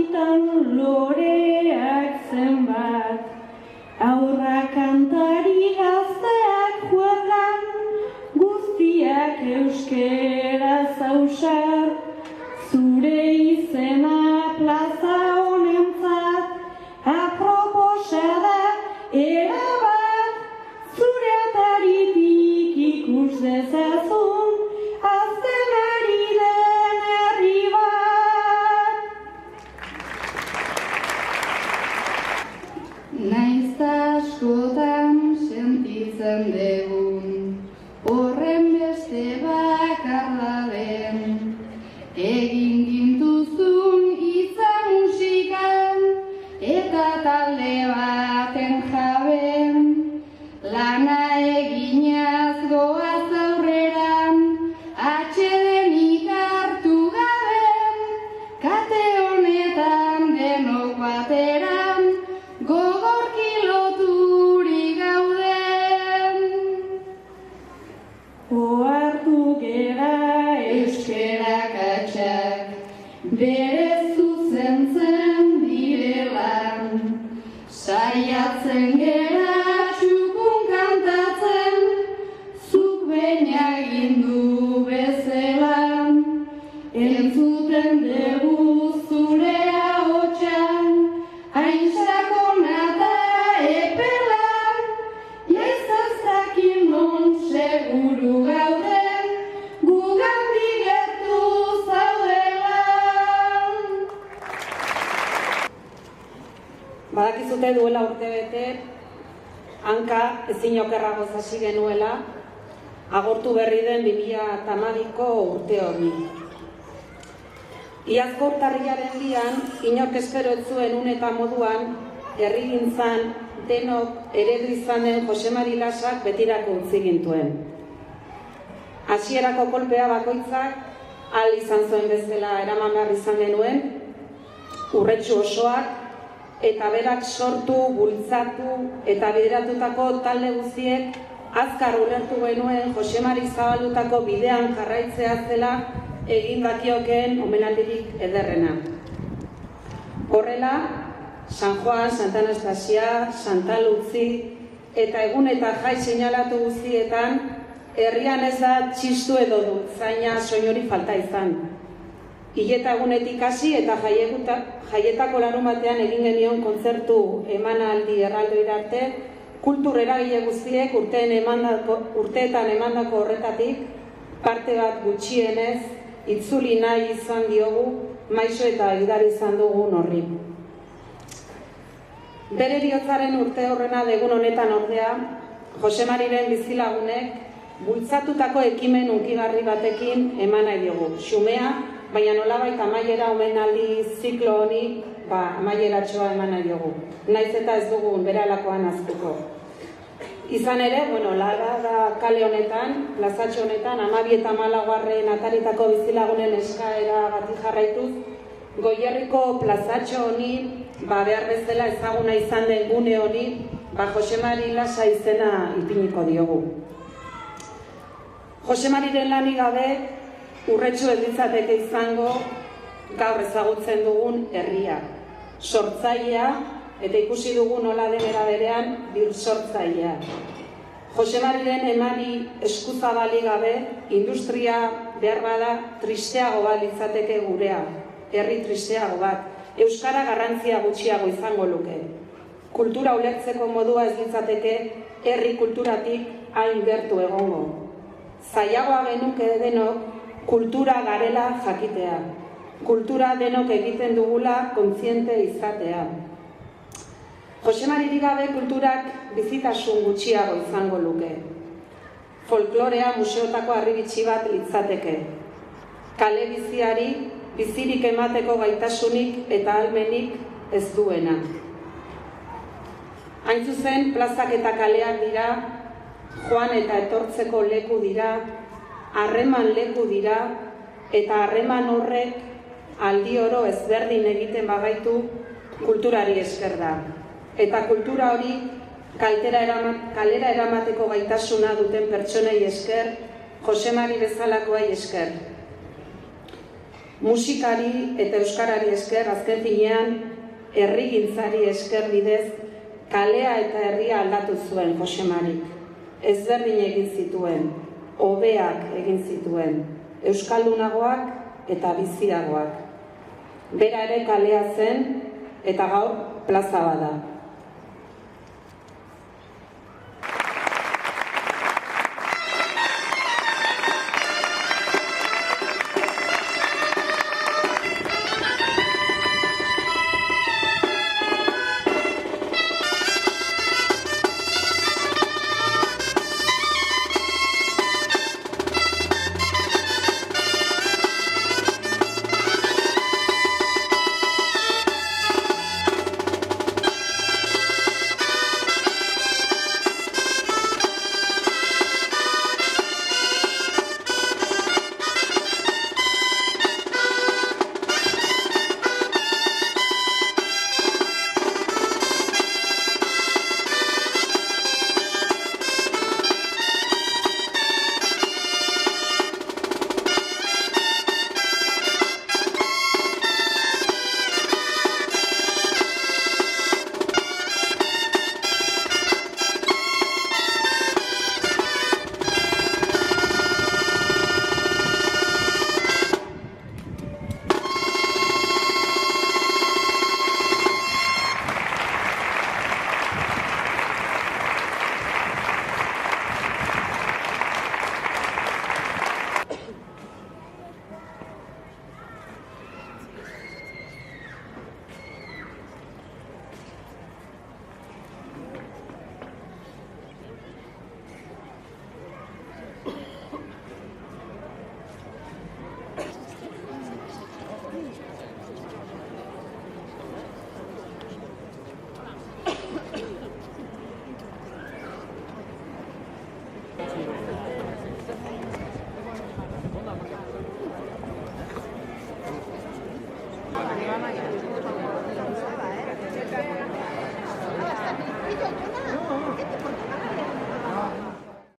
bitan loreak zenbat, aurra kantari gazteak juegan, guztiak euskeraz ausar, zure izena plaza honentzat, aproposa da erabat, zure ataritik ikus dezazun, azten ari den herri bat. Naiz askotan sentitzen degun, horren beste bakarra den, egin gintuzun itza musikan, eta talde baten jaben, lana eginaz goaz aurreran, atsedenik hartu gaben, kate honetan denok bateran, gogorki loturik gauden. Ohartu gera euskerak atxak, bere zuzentzen direlan, saiatzen gera txukun kantatzen, zuk behin agindu bezelan, entzuten dugu zure ahotsan, hain sakona eta epelan, jaizaztakin non seguru gauden, gugandik gertu zaudela. Badakizute duela urtebete, hanka ezin okerragoz hasi genuela, agortu berri den 2012ko urte hori. Iazko urtarrilaren 2an, inork espero ez zuen une eta moduan, herrigintzan denok eredu izan den Jose Mari Lasak betirako utzi gintuen. Hasierako kolpea bakoitzak, ahal izan zuen bezala eraman behar izan genuen, urretsu osoak, eta berak sortu, bultzatu eta bideratutako talde guztiek azkar ulertu genuen Jose Mari zabaldutako bidean jarraitzea zela egin dakiokeen omenaldirik ederrena. Horrela, San Juan, Santa Anastasia, Santa Luzi eta egun eta jai seinalatu guztietan herrian ez da txistu edo dutzaina soinori falta izan. Hileta egunetik hasi eta jaietako larunbatean egin genion kontzertu emanaldi erraldoira arte, kultur eragile guztiek urteetan emandako horretatik parte bat gutxienez itzuli nahi izan diogu maiso eta gidar izan dugun horri. Bere bihotzaren urte horrena degun honetan ordea, Jose Mariren bizilagunek bultzatutako ekimen hunkigarri batekin eman nahi diogu. Xumea, baina nolabait amaiera omenaldi ziklo honi, amaieratxoa eman nahi diogu. Naiz eta ez dugun beralakoan aztuko. Izan ere, Larada kale honetan, plazatxo honetan, 12 eta 14 ataritako bizilagunen eskaera bati jarraituz, Goierriko plazatxo honi, behar bezala ezaguna izan den gune honi, Jose Mari Lasa izena ipiniko diogu. Jose Mariren lanik gabe, urretsu ez litzateke izango gaur ezagutzen dugun herria. Sortzailea, eta ikusi dugu nola den eraberean birsortzailea. Jose Mariren emari eskuzabali gabe, industria behar bada tristeago bat litzateke gurea, herri tristeago bat, euskara garrantzia gutxiago izango luke. Kultura ulertzeko modua ez litzateke herri kulturatik hain gertu egongo. Zailagoa genuke denok kultura garela jakitea, kultura denok egiten dugula kontziente izatea. Jose Maririk gabe kulturak bizitasun gutxiago izango luke. Folklorea museotako harribitxi bat litzateke. Kale biziari bizirik emateko gaitasunik eta ahalmenik ez duena. Hain zuzen, plazak eta kaleak dira, joan eta etortzeko leku dira, harreman leku dira, eta harreman horrek aldi oro ezberdin egiten bagaitu kulturari esker da. Eta kultura hori kalera eramateko gaitasuna duten pertsonei esker, Jose Mari bezalakoei esker. Musikari eta euskarari esker azken finean herrigintzari esker bidez kalea eta herria aldatu zuen Josemarik. Ezberdin egin zituen, hobeak egin zituen, euskaldunagoak eta biziagoak. Bera ere kalea zen eta gaur plaza bada.